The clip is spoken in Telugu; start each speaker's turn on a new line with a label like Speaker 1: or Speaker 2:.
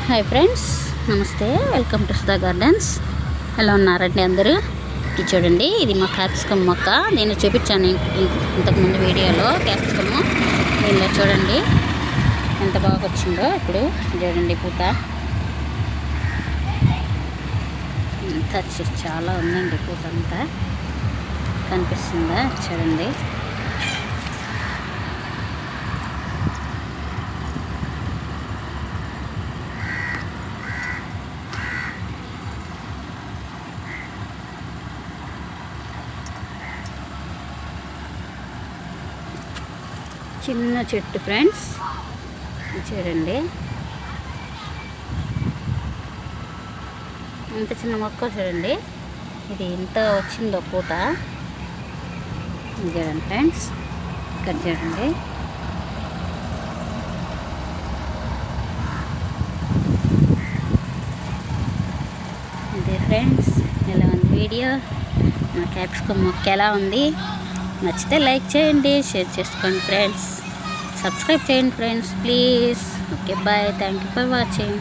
Speaker 1: హాయ్ ఫ్రెండ్స్, నమస్తే. Welcome to Sudha gardens. ఎలా ఉన్నారండి అందరూ? ఇది చూడండి, ఇది మా క్యాప్సికమ్ మొక్క. నేను చూపించాను ఇంతకుముందు వీడియోలో. క్యాప్సికమ్ దీనిలో చూడండి ఎంత బాగా వచ్చిందో. ఇప్పుడు చూడండి పూత అంతా చాలా ఉందండి. పూత అంతా కనిపిస్తుందా? చూడండి. చిన్న చెట్టు ఫ్రెండ్స్, చూడండి ఇంత చిన్న మొక్క. చూడండి ఇది ఇంత వచ్చిందో పూత. చూడండి ఫ్రెండ్స్, ఇక్కడ చూడండి. ఇదే ఫ్రెండ్స్, ఎలా ఉంది వీడియో? నా క్యాప్సికమ్ మొక్క ఎలా ఉంది? నచ్చితే లైక్ చేయండి, షేర్ చేసుకోండి ఫ్రెండ్స్, సబ్స్క్రైబ్ చేయండి friends please. Okay, bye. Thank you for watching.